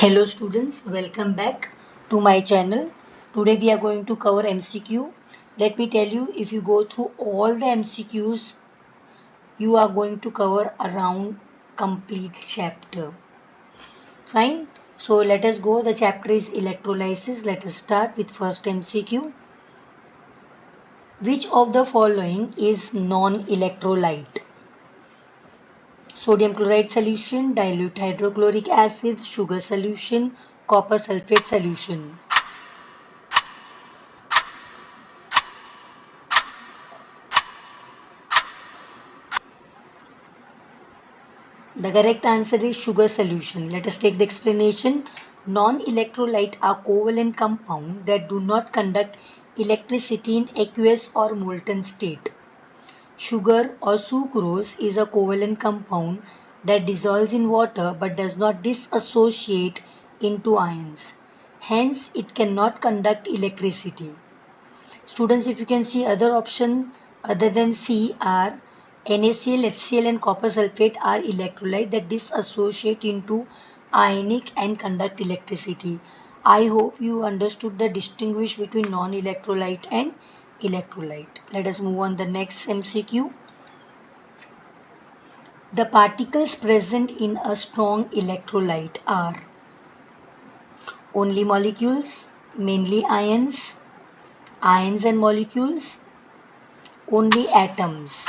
Hello students, welcome back to my channel. Today we are going to cover MCQ. Let me tell you, if you go through all the MCQs, you are going to cover around complete chapter. Fine. So let us go. The chapter is electrolysis. Let us start with first MCQ. Which of the following is non-electrolyte? Sodium chloride solution, dilute hydrochloric acid, sugar solution, copper sulfate solution. The correct answer is sugar solution. Let us take the explanation. Non-electrolyte are covalent compounds that do not conduct electricity in aqueous or molten state. Sugar or sucrose is a covalent compound that dissolves in water but does not dissociate into ions. Hence, it cannot conduct electricity. Students, if you can see, other options other than C are NaCl, HCl and copper sulfate are electrolyte that dissociate into ionic and conduct electricity. I hope you understood the distinguish between non-electrolyte and electrolyte. Let us move on the next MCQ. The particles present in a strong electrolyte are only molecules, mainly ions, ions and molecules, only atoms.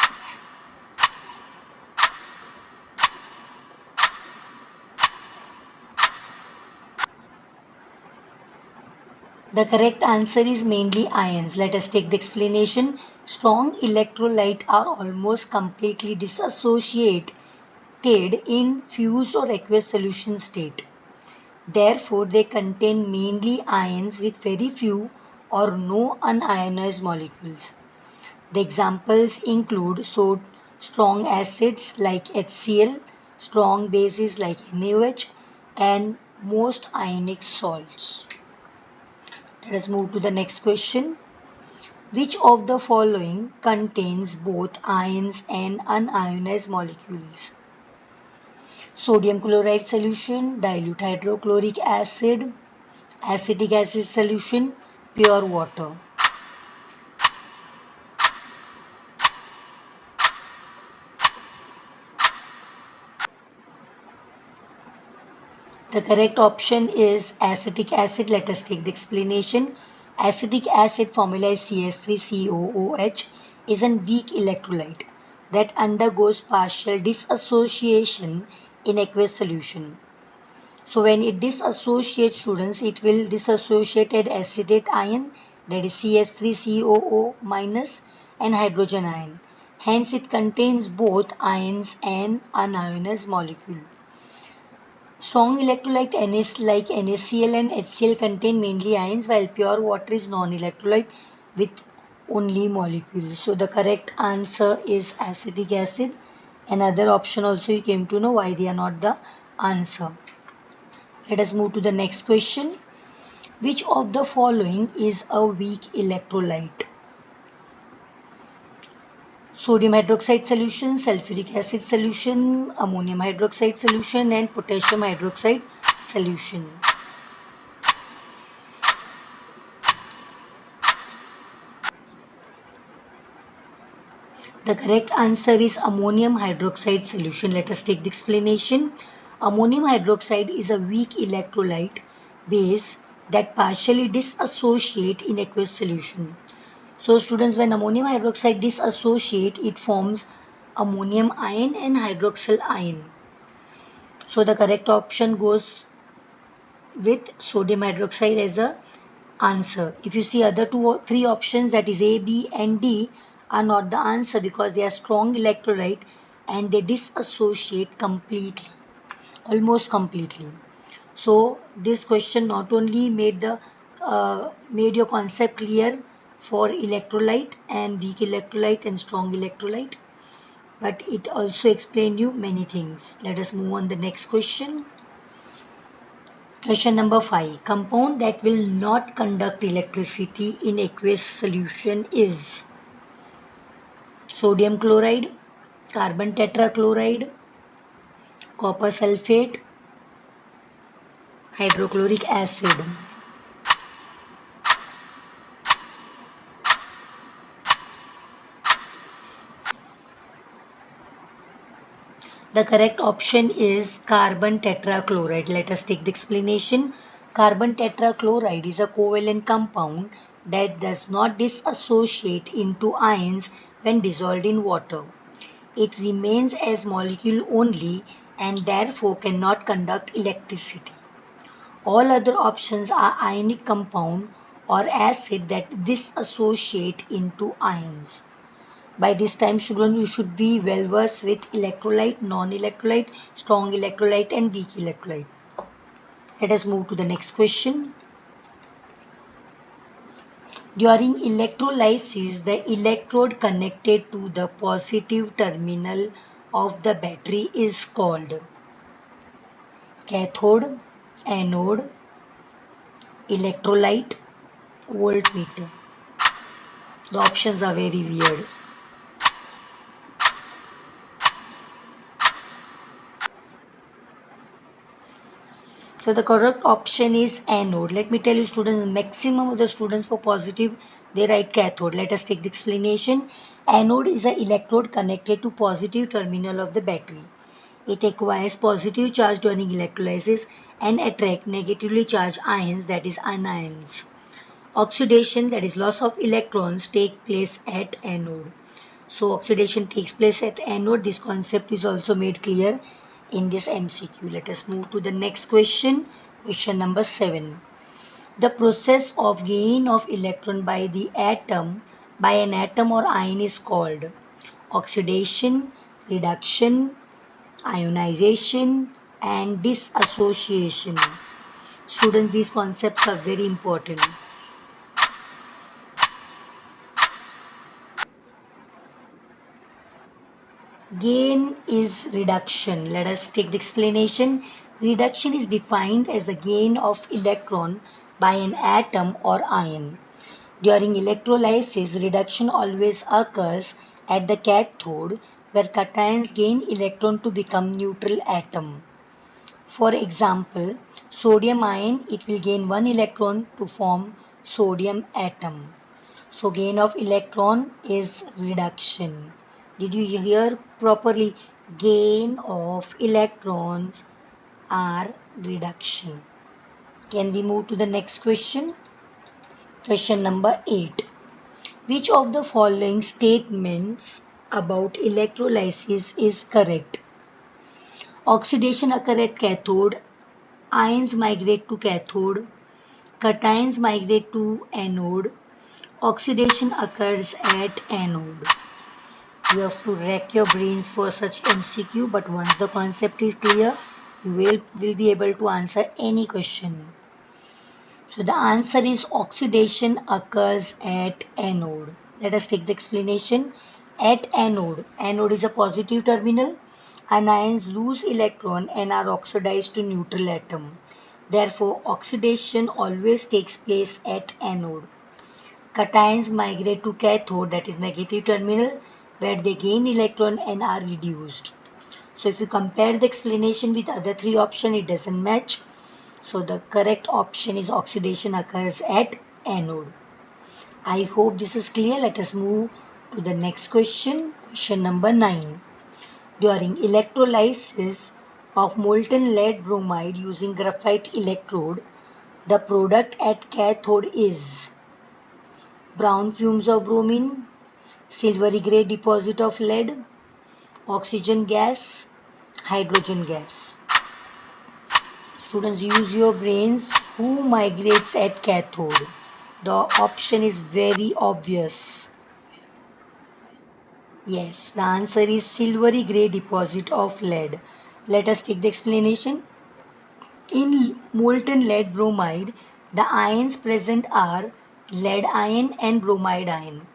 The correct answer is mainly ions. Let us take the explanation. Strong electrolytes are almost completely dissociated in fused or aqueous solution state. Therefore, they contain mainly ions with very few or no unionized molecules. The examples include strong acids like HCl, strong bases like NaOH, and most ionic salts. Let us move to the next question. Which of the following contains both ions and unionized molecules? Sodium chloride solution, dilute hydrochloric acid, acetic acid solution, pure water. The correct option is acetic acid. Let us take the explanation. Acetic acid formula is CS3COOH is a weak electrolyte that undergoes partial dissociation in aqueous solution. So when it dissociates, students, it will dissociate an acetate ion, that is CS3COO minus, and hydrogen ion. Hence it contains both ions and unionized molecule. Strong electrolyte like NaCl and HCl contain mainly ions, while pure water is non-electrolyte with only molecules. So the correct answer is acetic acid. Another option also you came to know why they are not the answer. Let us move to the next question. Which of the following is a weak electrolyte? Sodium hydroxide solution, sulfuric acid solution, ammonium hydroxide solution, and potassium hydroxide solution. The correct answer is ammonium hydroxide solution. Let us take the explanation. Ammonium hydroxide is a weak electrolyte base that partially dissociate in aqueous solution. So students, when ammonium hydroxide dissociate, it forms ammonium ion and hydroxyl ion. So the correct option goes with sodium hydroxide as a answer. If you see other two or three options, that is A, B and D, are not the answer because they are strong electrolyte and they dissociate completely, almost completely. So this question not only made your concept clear for electrolyte and weak electrolyte and strong electrolyte, but it also explained you many things. Let us move on the next question. Question number 5. Compound that will not conduct electricity in aqueous solution is sodium chloride, carbon tetrachloride, copper sulfate, hydrochloric acid. The correct option is carbon tetrachloride. Let us take the explanation. Carbon tetrachloride is a covalent compound that does not dissociate into ions when dissolved in water. It remains as molecule only and therefore cannot conduct electricity. All other options are ionic compound or acid that dissociate into ions. By this time, students, you should be well versed with electrolyte, non-electrolyte, strong electrolyte and weak electrolyte. Let us move to the next question. During electrolysis, the electrode connected to the positive terminal of the battery is called cathode, anode, electrolyte, voltmeter. The options are very weird. So the correct option is anode. Let me tell you students, maximum of the students for positive, they write cathode. Let us take the explanation. Anode is an electrode connected to positive terminal of the battery. It acquires positive charge during electrolysis and attract negatively charged ions, that is anions. Oxidation, that is loss of electrons, take place at anode. So oxidation takes place at anode. This concept is also made clear in this MCQ. Let us move to the next question. Question number 7. The process of gain of electron by an atom or ion is called oxidation, reduction, ionization and dissociation. Students, these concepts are very important. Gain is reduction. Let us take the explanation. Reduction is defined as the gain of electron by an atom or ion. During electrolysis, reduction always occurs at the cathode where cations gain electron to become neutral atom. For example, sodium ion, it will gain one electron to form sodium atom. So gain of electron is reduction. Did you hear properly? Gain of electrons are reduction. Can we move to the next question? Question number 8. Which of the following statements about electrolysis is correct? Oxidation occurs at cathode, ions migrate to cathode, cations migrate to anode, oxidation occurs at anode. You have to rack your brains for such MCQ, but once the concept is clear, you will be able to answer any question. So the answer is oxidation occurs at anode. Let us take the explanation. At anode, anode is a positive terminal. Anions lose electron and are oxidized to neutral atom. Therefore, oxidation always takes place at anode. Cations migrate to cathode, that is negative terminal, where they gain electron and are reduced. So if you compare the explanation with other three options, it doesn't match. So the correct option is oxidation occurs at anode. I hope this is clear. Let us move to the next question. Question number 9. During electrolysis of molten lead bromide using graphite electrode, the product at cathode is brown fumes of bromine, silvery gray deposit of lead, oxygen gas, hydrogen gas. Students, use your brains. Who migrates at cathode? The option is very obvious. Yes, the answer is silvery gray deposit of lead. Let us take the explanation. In molten lead bromide, the ions present are lead ion and bromide ion.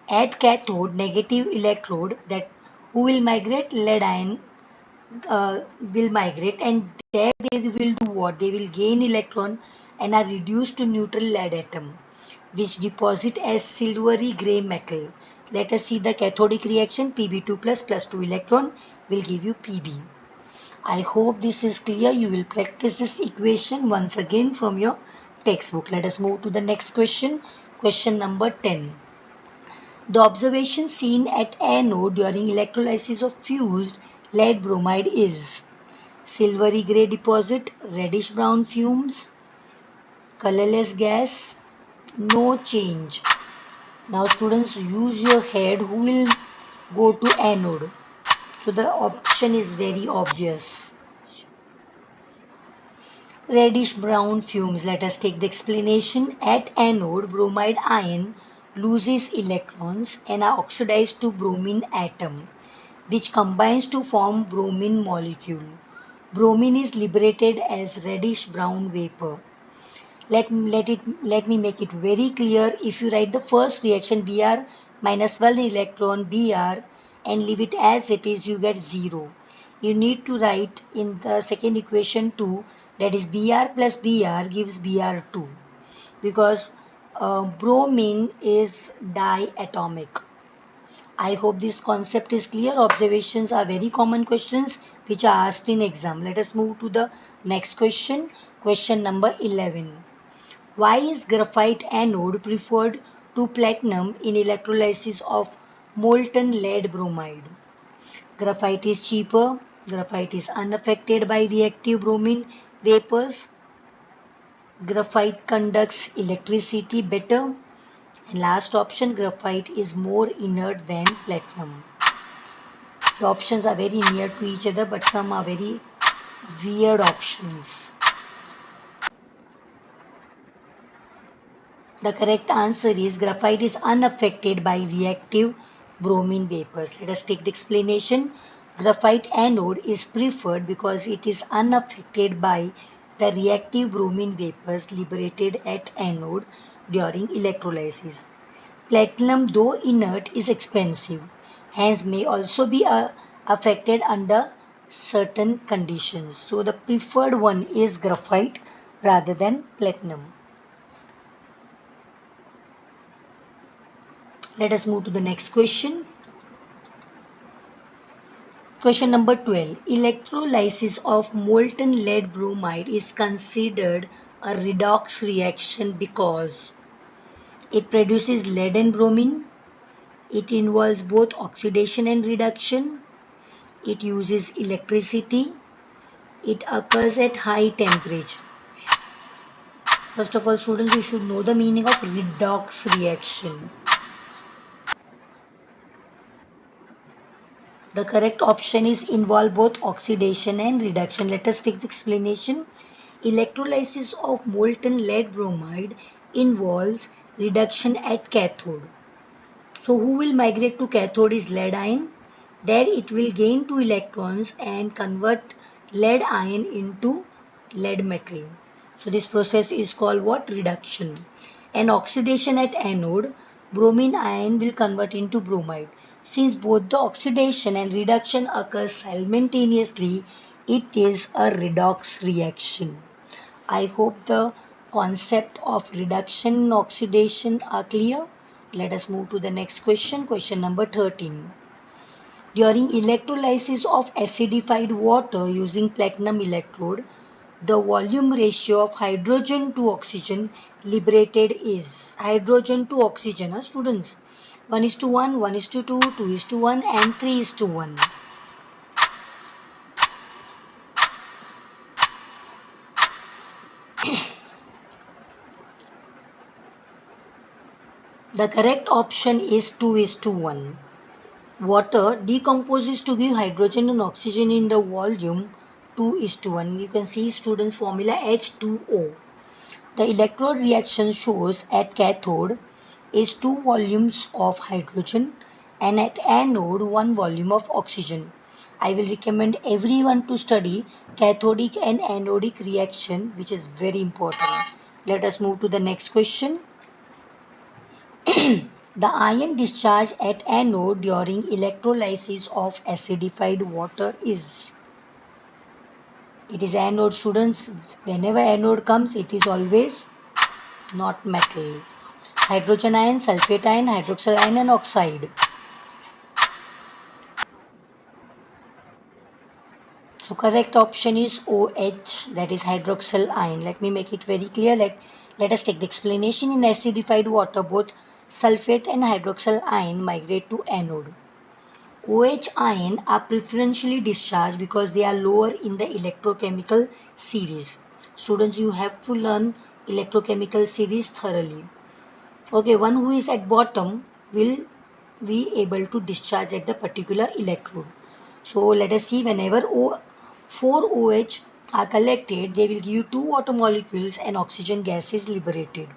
At cathode, negative electrode, that who will migrate? Lead ion will migrate, and there they will do what? They will gain electron and are reduced to neutral lead atom, which deposit as silvery gray metal. Let us see the cathodic reaction. Pb2 plus 2 electron will give you Pb. I hope this is clear. You will practice this equation once again from your textbook. Let us move to the next question. Question number 10. The observation seen at anode during electrolysis of fused lead bromide is silvery grey deposit, reddish brown fumes, colorless gas, no change. Now students, use your head. Who will go to anode? So the option is very obvious. Reddish brown fumes. Let us take the explanation. At anode, bromide ion loses electrons and are oxidized to bromine atom, which combines to form bromine molecule. Bromine is liberated as reddish brown vapor. Let me make it very clear. If you write the first reaction Br minus 1 electron Br and leave it as it is, you get 0. You need to write in the second equation 2, that is Br plus Br gives Br2, because bromine is diatomic. I hope this concept is clear. Observations are very common questions which are asked in exam. Let us move to the next question. Question number 11. Why is graphite anode preferred to platinum in electrolysis of molten lead bromide? Graphite is cheaper. Graphite is unaffected by reactive bromine vapors. Graphite conducts electricity better. And last option, graphite is more inert than platinum. The options are very near to each other, but some are very weird options. The correct answer is graphite is unaffected by reactive bromine vapors. Let us take the explanation. Graphite anode is preferred because it is unaffected by the reactive bromine vapors liberated at anode during electrolysis. Platinum, though inert, is expensive, hence may also be affected under certain conditions. So the preferred one is graphite rather than platinum. Let us move to the next question. Question number 12. Electrolysis of molten lead bromide is considered a redox reaction because it produces lead and bromine, it involves both oxidation and reduction, it uses electricity, it occurs at high temperature. First of all, students, you should know the meaning of redox reaction. The correct option is involve both oxidation and reduction. Let us take the explanation. Electrolysis of molten lead bromide involves reduction at cathode. So who will migrate to cathode is lead ion. There it will gain 2 electrons and convert lead ion into lead metal. So this process is called what? Reduction. And oxidation at anode, bromine ion will convert into bromide. Since both the oxidation and reduction occurs simultaneously, it is a redox reaction. I hope the concept of reduction and oxidation are clear. Let us move to the next question. Question number 13. During electrolysis of acidified water using platinum electrode, the volume ratio of hydrogen to oxygen liberated is hydrogen to oxygen, students. 1:1, 1:2, 2:1 and 3:1. The correct option is 2:1. Water decomposes to give hydrogen and oxygen in the volume 2:1. You can see students formula H2O. The electrode reaction shows at cathode is 2 volumes of hydrogen and at anode 1 volume of oxygen. I will recommend everyone to study cathodic and anodic reaction, which is very important. Let us move to the next question. The ion discharge at anode during electrolysis of acidified water is. It is anode, students. Whenever anode comes, it is always not metal. Hydrogen ion, sulfate ion, hydroxyl ion and oxide. So Correct option is OH, that is hydroxyl ion. Let me make it very clear. Let us take the explanation. In acidified water, both sulfate and hydroxyl ion migrate to anode. OH ion are preferentially discharged because they are lower in the electrochemical series. Students, you have to learn electrochemical series thoroughly. Okay, one who is at bottom will be able to discharge at the particular electrode. So let us see, whenever 4 OH are collected, they will give you 2 water molecules and oxygen gas is liberated.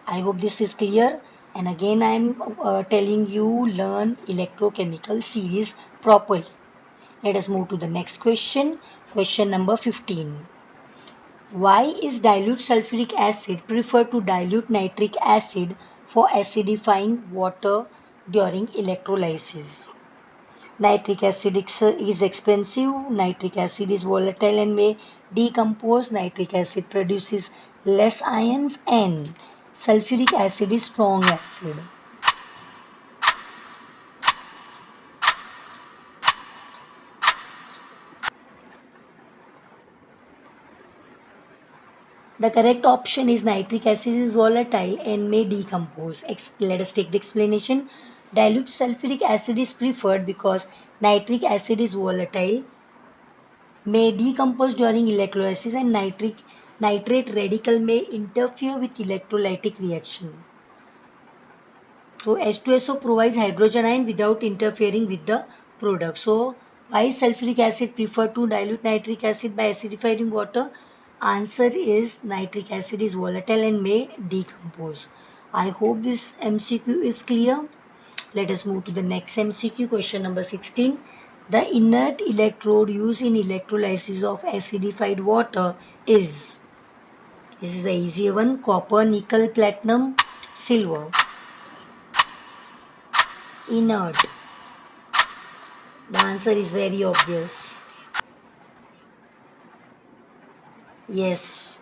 I hope this is clear. And again I am telling you, learn electrochemical series properly. Let us move to the next question. Question number 15. Why is dilute sulfuric acid preferred to dilute nitric acid for acidifying water during electrolysis? Nitric acid is expensive, nitric acid is volatile and may decompose, nitric acid produces less ions, and sulfuric acid is strong acid. The correct option is nitric acid is volatile and may decompose. Let us take the explanation. Dilute sulfuric acid is preferred because nitric acid is volatile, may decompose during electrolysis, and nitrate radical may interfere with electrolytic reaction. So H2SO provides hydrogen ion without interfering with the product. So why is sulfuric acid preferred to dilute nitric acid by acidifying water? Answer is nitric acid is volatile and may decompose. I hope this MCQ is clear. Let us move to the next MCQ, question number 16. The inert electrode used in electrolysis of acidified water is, this is the easier one, copper, nickel, platinum, silver. Inert. The answer is very obvious. Yes,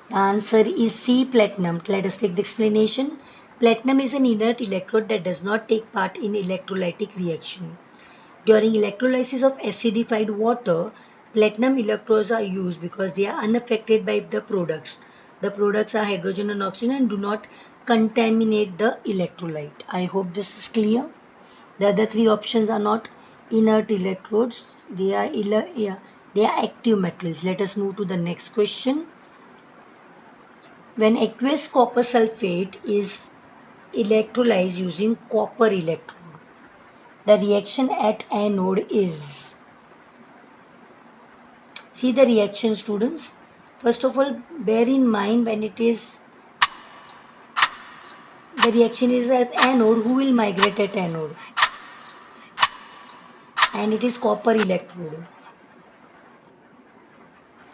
the answer is C, platinum. Let us take the explanation. Platinum is an inert electrode that does not take part in electrolytic reaction. During electrolysis of acidified water, platinum electrodes are used because they are unaffected by the products. The products are hydrogen and oxygen and do not contaminate the electrolyte. I hope this is clear. The other three options are not inert electrodes. They are active metals. Let us move to the next question. When aqueous copper sulfate is electrolyzed using copper electrode, the reaction at anode is, see the reaction, students. First of all, bear in mind, when it is the reaction is at anode, who will migrate at anode? And it is copper electrode.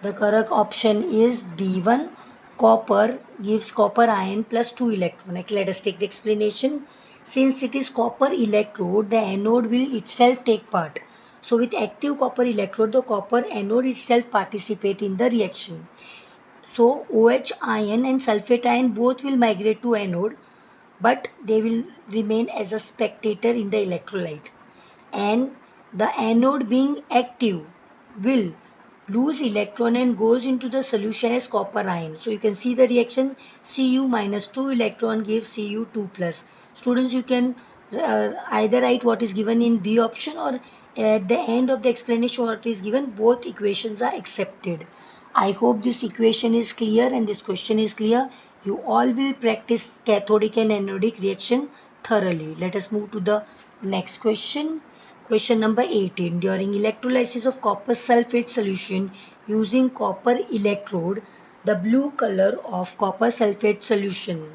The correct option is B1. Copper gives copper ion plus 2 electron. Let us take the explanation. Since it is copper electrode, the anode will itself take part. So with active copper electrode, the copper anode itself participate in the reaction. So OH ion and sulfate ion both will migrate to anode, but they will remain as a spectator in the electrolyte. And the anode being active will lose electron and goes into the solution as copper ion. So you can see the reaction, Cu minus 2 electron gives Cu2 plus. Students, you can either write what is given in B option, or at the end of the explanation what is given. Both equations are accepted. I hope this equation is clear and this question is clear. You all will practice cathodic and anodic reaction thoroughly. Let us move to the next question. Question number 18. During electrolysis of copper sulfate solution using copper electrode, the blue color of copper sulfate solution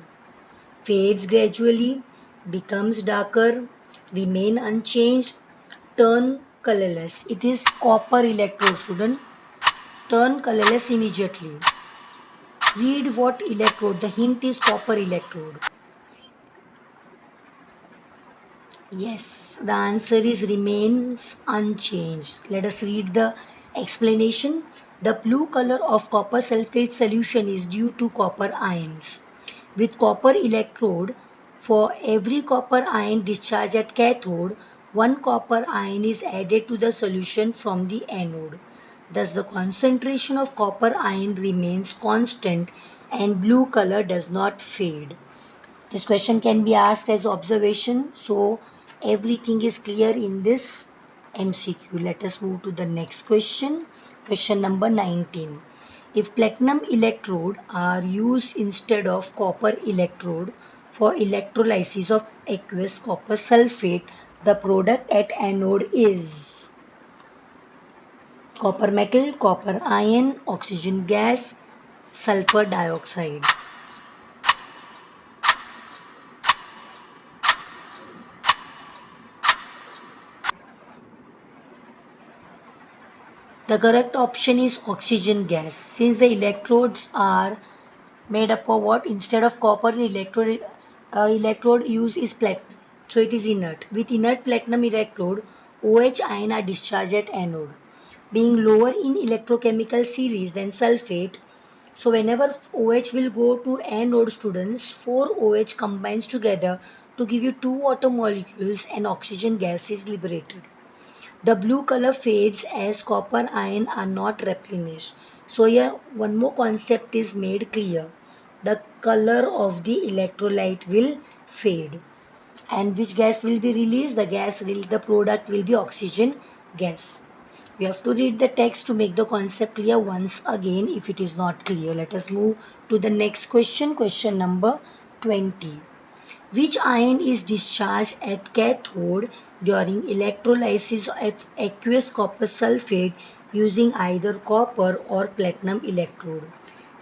fades gradually, becomes darker, remain unchanged, turn colorless. It is copper electrode, student. Turn colorless immediately. Read what electrode. The hint is copper electrode. Yes, the answer is remains unchanged. Let us read the explanation. The blue color of copper sulfate solution is due to copper ions. With copper electrode, for every copper ion discharged at cathode, one copper ion is added to the solution from the anode. Thus the concentration of copper ion remains constant and blue color does not fade. This question can be asked as observation, so everything is clear in this MCQ. Let us move to the next question. Question number 19. If platinum electrode are used instead of copper electrode for electrolysis of aqueous copper sulfate, the product at anode is copper metal, copper ion, oxygen gas, sulfur dioxide. The correct option is oxygen gas. Since the electrodes are made up of what? Instead of copper, the electrode used is platinum. So it is inert. With inert platinum electrode, OH ion are discharged at anode. Being lower in electrochemical series than sulfate, so whenever OH will go to anode students, 4 OH combines together to give you 2 water molecules and oxygen gas is liberated. The blue color fades as copper ion are not replenished. So here one more concept is made clear. The color of the electrolyte will fade. And which gas will be released? The product will be oxygen gas. We have to read the text to make the concept clear once again if it is not clear. Let us move to the next question. Question number 20. Which ion is discharged at cathode during electrolysis of aqueous copper sulfate using either copper or platinum electrode?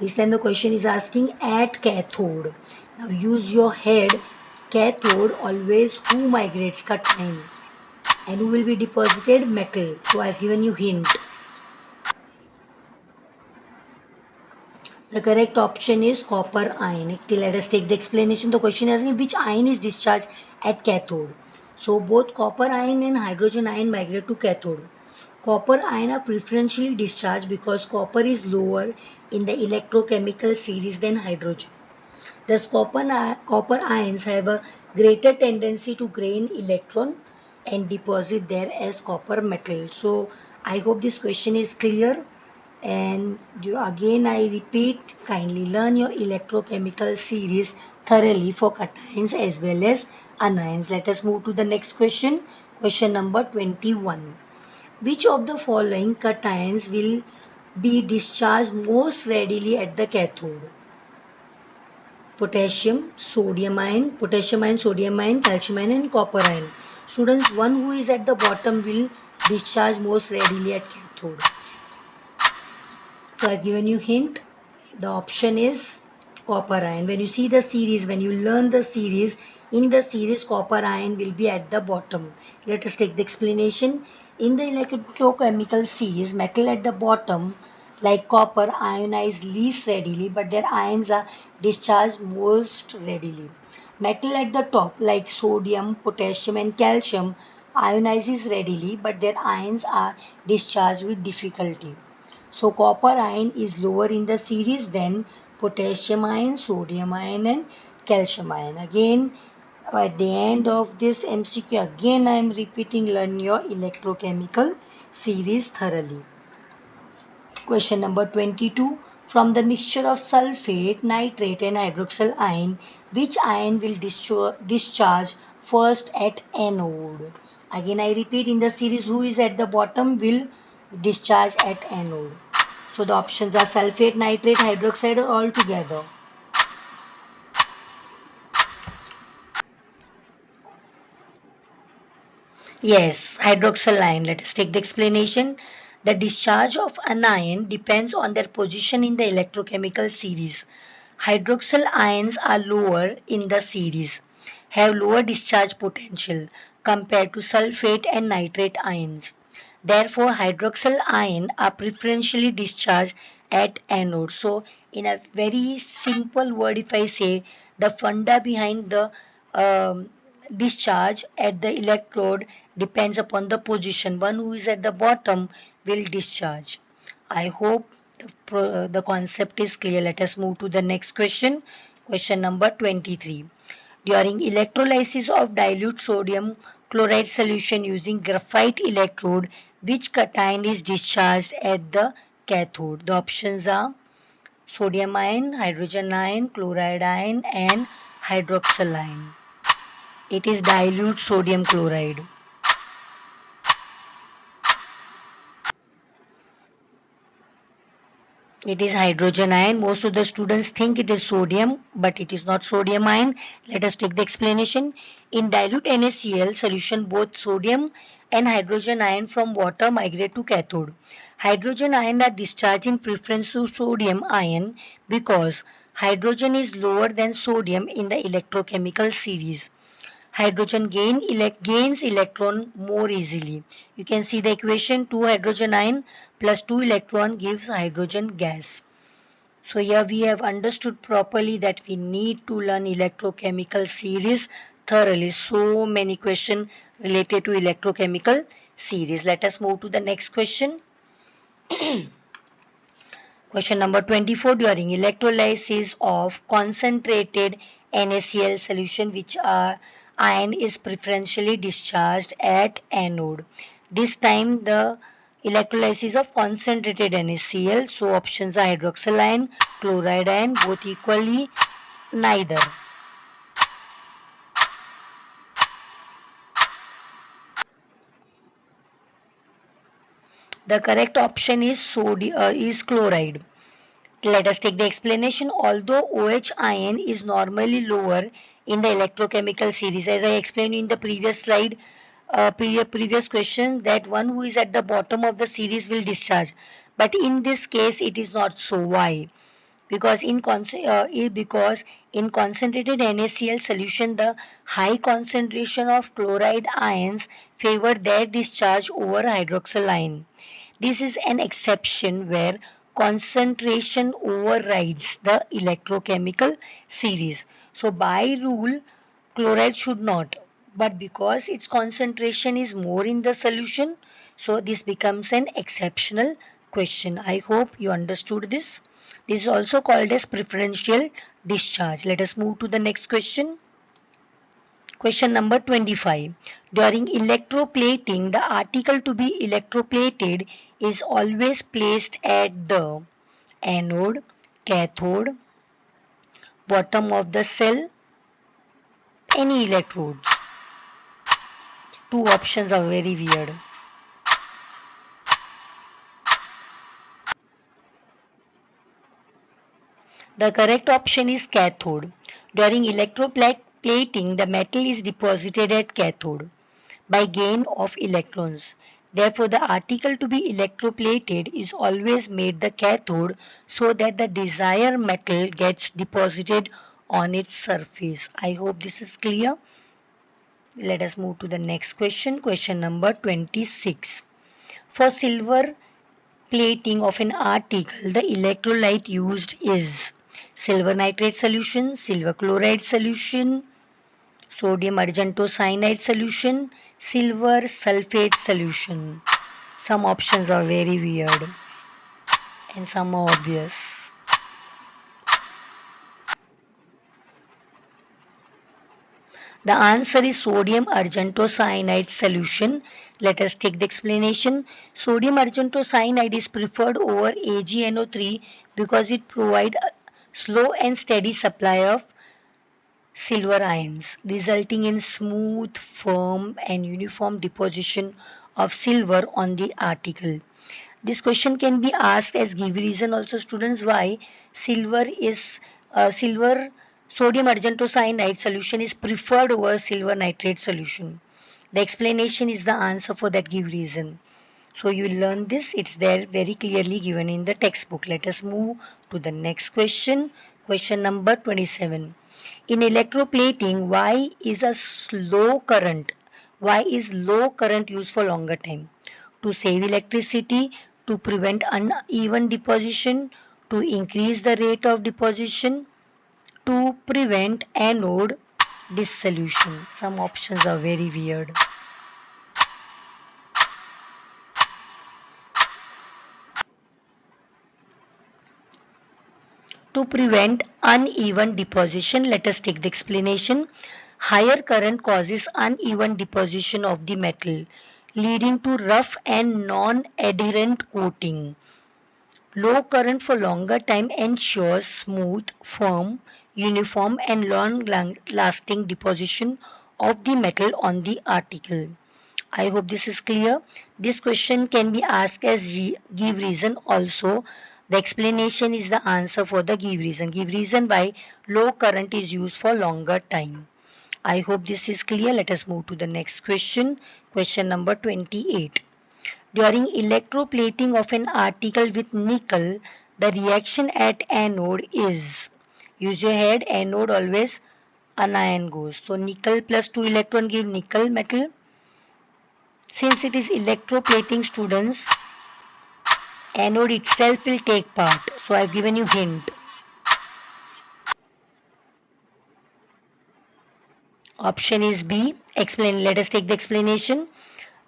This time the question is asking at cathode. Now use your head. Cathode always who migrates cation and who will be deposited metal. So I have given you hint. The correct option is copper ion. Let us take the explanation. The question is asking which ion is discharged at cathode. So both copper ion and hydrogen ion migrate to cathode. Copper ion are preferentially discharged because copper is lower in the electrochemical series than hydrogen. Thus copper ions have a greater tendency to gain electron and deposit there as copper metal. So I hope this question is clear. And again I repeat, kindly learn your electrochemical series thoroughly for cations as well as anions. Let us move to the next question. Question number 21. Which of the following cations will be discharged most readily at the cathode? Potassium ion, sodium ion, calcium ion and copper ion. Students, one who is at the bottom will discharge most readily at cathode. So I have given you hint. The option is copper ion. When you see the series, when you learn the series, in the series copper ion will be at the bottom. Let us take the explanation. In the electrochemical series, metal at the bottom like copper ionize least readily but their ions are discharged most readily. Metal at the top like sodium, potassium and calcium ionizes readily but their ions are discharged with difficulty. So copper ion is lower in the series than potassium ion, sodium ion and calcium ion. Again, at the end of this MCQ, again I am repeating, learn your electrochemical series thoroughly. Question number 22. From the mixture of sulfate, nitrate and hydroxyl ion, which ion will discharge first at anode? Again I repeat, in the series who is at the bottom will discharge at anode. So the options are sulfate, nitrate, hydroxide or all together. Yes, hydroxyl ion. Let us take the explanation. The discharge of an ion depends on their position in the electrochemical series. Hydroxyl ions are lower in the series, have lower discharge potential compared to sulfate and nitrate ions. Therefore, hydroxyl ions are preferentially discharged at anode. So, in a very simple word, if I say the funda behind the discharge at the electrode depends upon the position. One who is at the bottom will discharge. I hope the concept is clear. Let us move to the next question. Question number 23. During electrolysis of dilute sodium chloride solution using graphite electrode, which cation is discharged at the cathode? The options are sodium ion, hydrogen ion, chloride ion and hydroxyl ion. It is dilute sodium chloride. It is hydrogen ion. Most of the students think it is sodium, but it is not sodium ion. Let us take the explanation. In dilute NaCl solution, both sodium and hydrogen ion from water migrate to cathode. Hydrogen ion are discharged in preference to sodium ion because hydrogen is lower than sodium in the electrochemical series. Hydrogen gains electron more easily. You can see the equation: 2 hydrogen ion plus 2 electron gives hydrogen gas. So here we have understood properly that we need to learn electrochemical series thoroughly. So many questions related to electrochemical series. Let us move to the next question. Question number 24. During electrolysis of concentrated NaCl solution, which ion is preferentially discharged at anode. This time the electrolysis of concentrated NaCl. So options are hydroxyl ion, chloride ion, both equally, neither. The correct option is chloride. Let us take the explanation. Although OH ion is normally lower in the electrochemical series, as I explained in the previous slide, previous question, that one who is at the bottom of the series will discharge. But in this case, it is not so. Why? Because in concentrated NaCl solution, the high concentration of chloride ions favor their discharge over hydroxyl ion. This is an exception where concentration overrides the electrochemical series. So by rule, chloride should not, but because its concentration is more in the solution, so this becomes an exceptional question. I hope you understood this. This is also called as preferential discharge. Let us move to the next question. Question number 25. During electroplating, the article to be electroplated is always placed at the anode, cathode, bottom of the cell, any electrodes. Two options are very weird. The correct option is cathode. During electroplating, the metal is deposited at cathode by gain of electrons. Therefore, the article to be electroplated is always made the cathode so that the desired metal gets deposited on its surface. I hope this is clear. Let us move to the next question. Question number 26. For silver plating of an article, the electrolyte used is silver nitrate solution, silver chloride solution, sodium argentocyanide solution, silver sulfate solution. Some options are very weird and some are obvious. The answer is sodium argentocyanide solution. Let us take the explanation. Sodium argentocyanide is preferred over AgNO3 because it provides a slow and steady supply of silver ions, resulting in smooth, firm and uniform deposition of silver on the article. This question can be asked as give reason also, students, why silver sodium argentocyanide solution is preferred over silver nitrate solution. The explanation is the answer for that give reason. So you will learn this. It's there very clearly given in the textbook. Let us move to the next question. Question number 27. In electroplating, why is low current used for longer time? To save electricity, to prevent uneven deposition, to increase the rate of deposition, to prevent anode dissolution. Some options are very weird. To prevent uneven deposition, let us take the explanation. Higher current causes uneven deposition of the metal, leading to rough and non-adherent coating. Low current for longer time ensures smooth, firm, uniform and long-lasting deposition of the metal on the article. I hope this is clear. This question can be asked as give reason also. The explanation is the answer for the give reason. Give reason why low current is used for longer time. I hope this is clear. Let us move to the next question. Question number 28. During electroplating of an article with nickel, the reaction at anode is, use your head, anode always anion goes. So nickel plus 2 electron give nickel metal. Since it is electroplating, students, anode itself will take part. So I have given you hint. Option is B. Explain. Let us take the explanation.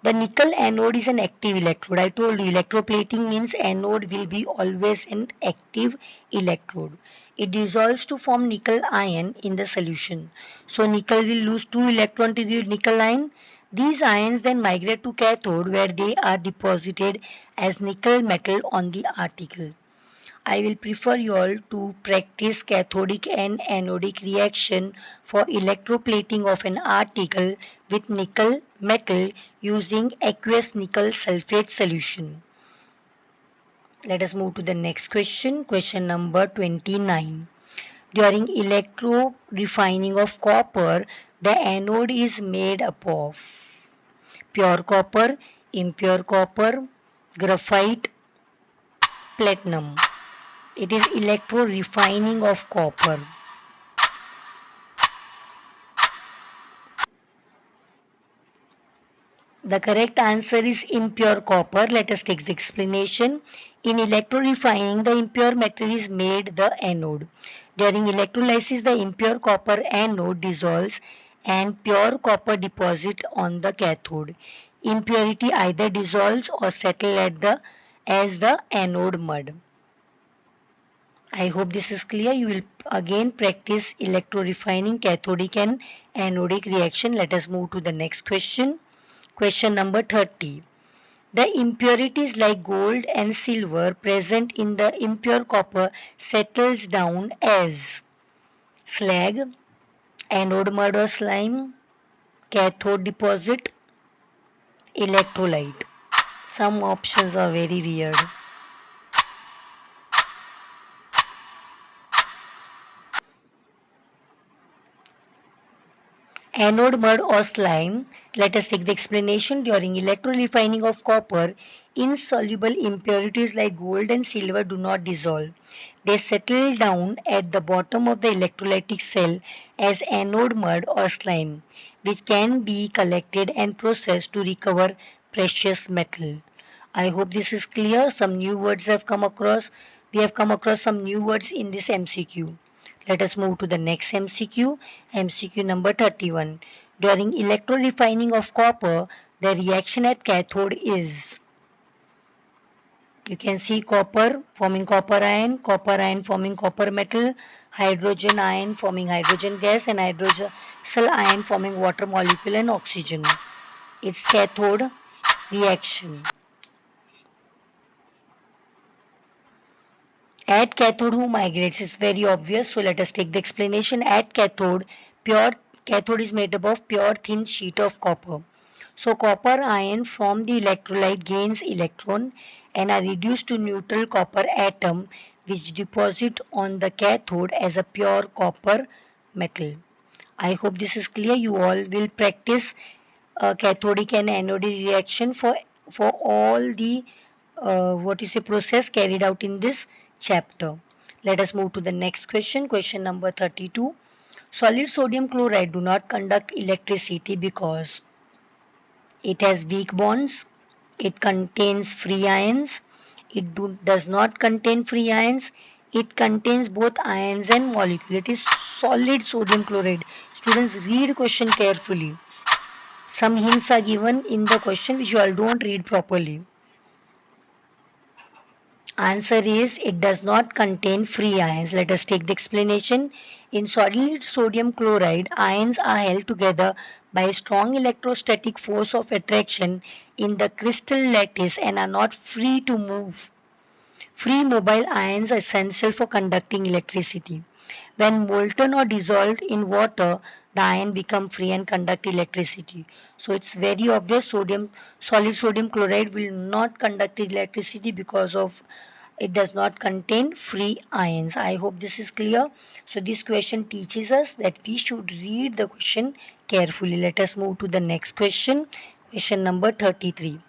The nickel anode is an active electrode. I told you electroplating means anode will be always an active electrode. It dissolves to form nickel ion in the solution. So nickel will lose 2 electrons to give nickel ion. These ions then migrate to cathode where they are deposited as nickel metal on the article. I will prefer you all to practice cathodic and anodic reaction for electroplating of an article with nickel metal using aqueous nickel sulfate solution. Let us move to the next question. Question number 29. During electro refining of copper, the anode is made up of pure copper, impure copper, graphite, platinum. It is electro refining of copper. The correct answer is impure copper. Let us take the explanation. In electro refining, the impure metal is made the anode. During electrolysis, the impure copper anode dissolves and pure copper deposit on the cathode. Impurity either dissolves or settle as the anode mud. I hope this is clear. You will again practice electrorefining, cathodic and anodic reaction. Let us move to the next question. Question number 30. The impurities like gold and silver present in the impure copper settles down as slag, anode mud or slime, cathode deposit, electrolyte. Some options are very weird. Anode mud or slime. Let us take the explanation. During electrorefining of copper, insoluble impurities like gold and silver do not dissolve. They settle down at the bottom of the electrolytic cell as anode mud or slime, which can be collected and processed to recover precious metal. I hope this is clear. Some new words have come across. We have come across some new words in this MCQ. Let us move to the next MCQ, MCQ number 31. During electrorefining of copper, the reaction at cathode is, you can see copper forming copper ion forming copper metal, hydrogen ion forming hydrogen gas and hydroxyl ion forming water molecule and oxygen. It's cathode reaction. At cathode, who migrates? It's very obvious. So let us take the explanation. At cathode, pure cathode is made up of pure thin sheet of copper. So copper ion from the electrolyte gains electron and are reduced to neutral copper atom which deposit on the cathode as a pure copper metal. I hope this is clear. You all will practice cathodic and anodic reaction for all the process carried out in this chapter. Let us move to the next question. Question number 32. Solid sodium chloride do not conduct electricity because it has weak bonds, it contains free ions, does not contain free ions, it contains both ions and molecule. It is solid sodium chloride. Students, read question carefully. Some hints are given in the question which you all don't read properly. Answer is it does not contain free ions. Let us take the explanation. In solid sodium chloride, ions are held together by a strong electrostatic force of attraction in the crystal lattice and are not free to move. Free mobile ions are essential for conducting electricity. When molten or dissolved in water, the ion become free and conduct electricity. So it's very obvious solid sodium chloride will not conduct electricity because of it does not contain free ions. I hope this is clear. So this question teaches us that we should read the question carefully. Let us move to the next question. Question number 33.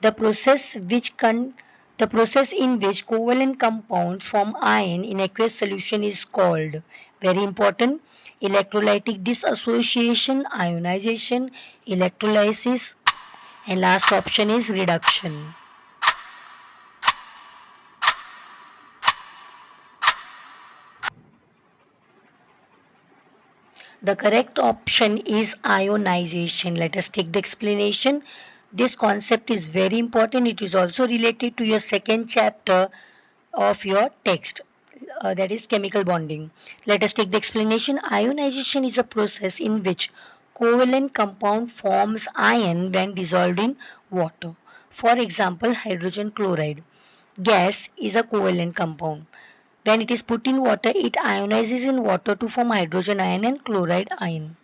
The process which the process in which covalent compounds form ion in aqueous solution is called, very important, electrolytic dissociation, ionization, electrolysis, and last option is reduction. The correct option is ionization. Let us take the explanation. This concept is very important. It is also related to your second chapter of your text, that is chemical bonding. Let us take the explanation. Ionization is a process in which covalent compound forms ion when dissolved in water. For example, hydrogen chloride gas is a covalent compound. When it is put in water, it ionizes in water to form hydrogen ion and chloride ion.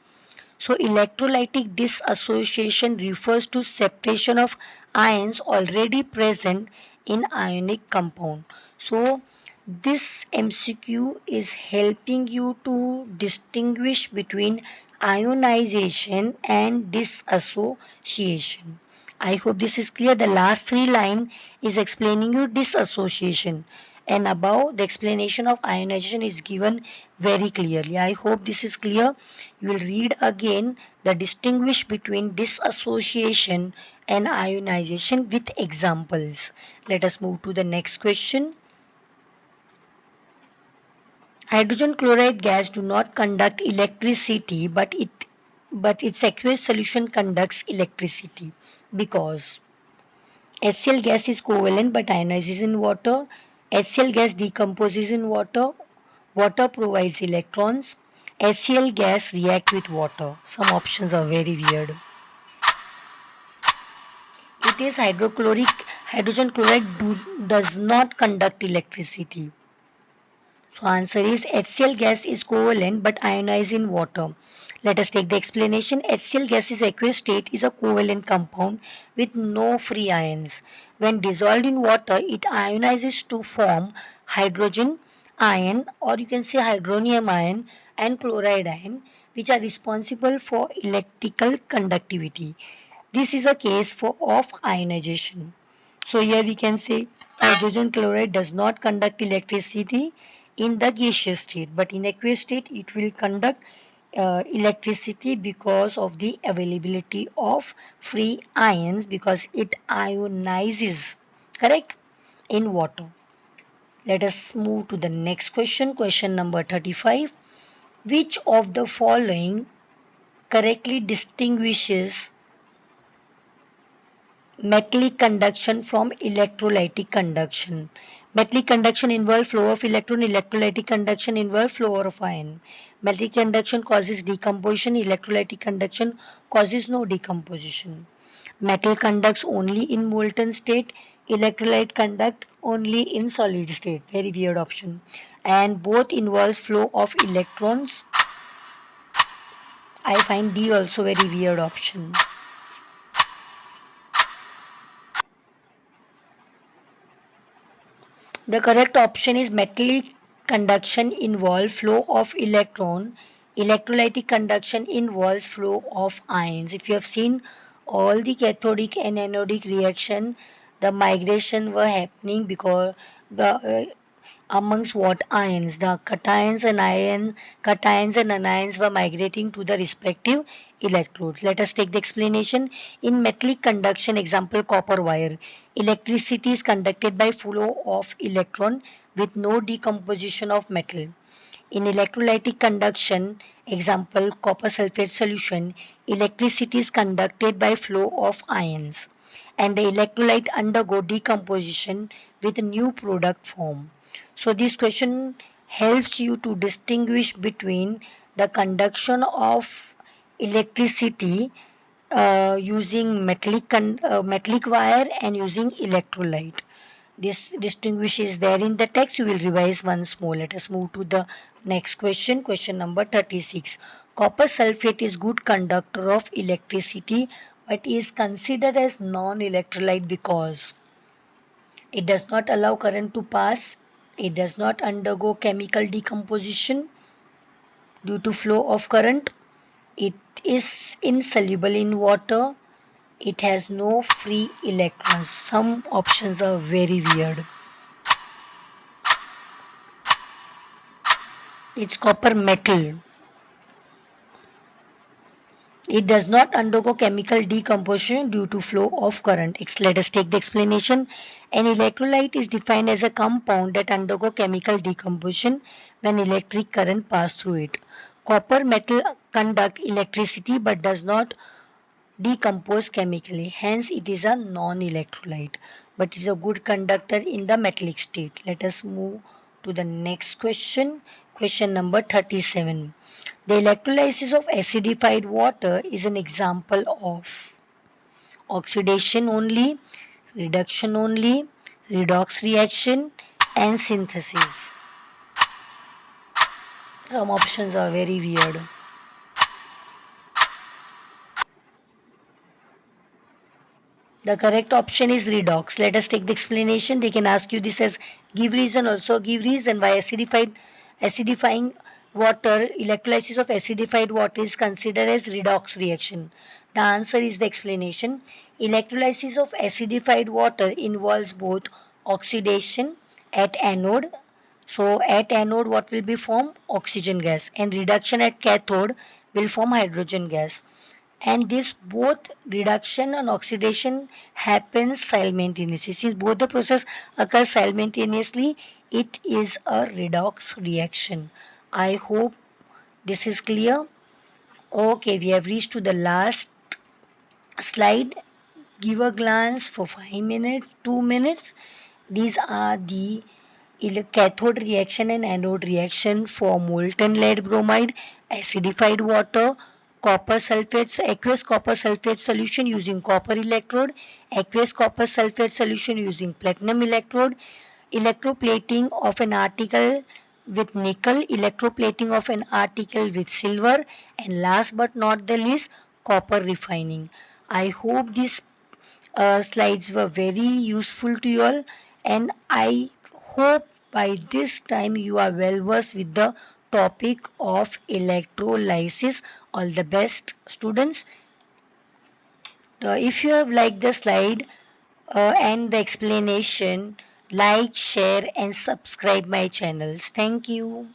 So electrolytic dissociation refers to separation of ions already present in ionic compound. So this MCQ is helping you to distinguish between ionization and dissociation. I hope this is clear. The last three line is explaining you dissociation, and above the explanation of ionization is given very clearly. I hope this is clear. You will read again the distinguish between dissociation and ionization with examples. Let us move to the next question. Hydrogen chloride gas do not conduct electricity, but its aqueous solution conducts electricity because HCl gas is covalent but ionizes in water. HCl gas decomposes in water. Water provides electrons. HCl gas react with water. Some options are very weird. It is hydrogen chloride does not conduct electricity. So answer is HCl gas is covalent but ionizes in water. Let us take the explanation. HCl gas is aqueous state is a covalent compound with no free ions. When dissolved in water, it ionizes to form hydrogen ion, or you can say hydronium ion and chloride ion, which are responsible for electrical conductivity. This is a case of ionization. So here we can say hydrogen chloride does not conduct electricity in the gaseous state, but in aqueous state it will conduct electricity because of the availability of free ions, because it ionizes, correct, in water. Let us move to the next question. Question number 35. Which of the following correctly distinguishes metallic conduction from electrolytic conduction? Metallic conduction involves flow of electron. Electrolytic conduction involves flow of ion. Metallic conduction causes decomposition. Electrolytic conduction causes no decomposition. Metal conducts only in molten state. Electrolyte conduct only in solid state. Very weird option. And both involves flow of electrons. I find D also very weird option. The correct option is metallic conduction involves flow of electron. Electrolytic conduction involves flow of ions. If you have seen all the cathodic and anodic reaction, the migration were happening because the amongst what ions? The cations and anions were migrating to the respective electrodes. Let us take the explanation. In metallic conduction, example copper wire, electricity is conducted by flow of electron with no decomposition of metal. In electrolytic conduction, example copper sulfate solution, electricity is conducted by flow of ions, and the electrolyte undergo decomposition with a new product form. So this question helps you to distinguish between the conduction of electricity using metallic wire and using electrolyte. This distinguish is there in the text. You will revise once more. Let us move to the next question. Question number 36. Copper sulfate is good conductor of electricity but is considered as non-electrolyte because it does not allow current to pass, it does not undergo chemical decomposition due to flow of current, it is insoluble in water, it has no free electrons. Some options are very weird. It's copper metal. It does not undergo chemical decomposition due to flow of current. Let us take the explanation. An electrolyte is defined as a compound that undergo chemical decomposition when electric current passes through it. Copper metal conduct electricity but does not decompose chemically. Hence, it is a non-electrolyte, but it is a good conductor in the metallic state. Let us move to the next question. Question number 37. The electrolysis of acidified water is an example of oxidation only, reduction only, redox reaction, and synthesis. Some options are very weird. The correct option is redox. Let us take the explanation. They can ask you this as give reason, also give reason why acidifying water, electrolysis of acidified water is considered as redox reaction. The answer is the explanation. Electrolysis of acidified water involves both oxidation at anode. So at anode what will be formed? Oxygen gas, and reduction at cathode will form hydrogen gas, and this both reduction and oxidation happens simultaneously. Since both the process occurs simultaneously, it is a redox reaction. I hope this is clear. Okay, we have reached to the last slide. Give a glance for 5 minutes, 2 minutes. These are the cathode reaction and anode reaction for molten lead bromide, acidified water, copper sulfate, aqueous copper sulfate solution using copper electrode, aqueous copper sulfate solution using platinum electrode, electroplating of an article with nickel, electroplating of an article with silver, and last but not the least, copper refining. I hope these slides were very useful to you all, and I hope by this time you are well versed with the topic of electrolysis. All the best, students. If you have liked the slide and the explanation, like, share and subscribe my channels. Thank you.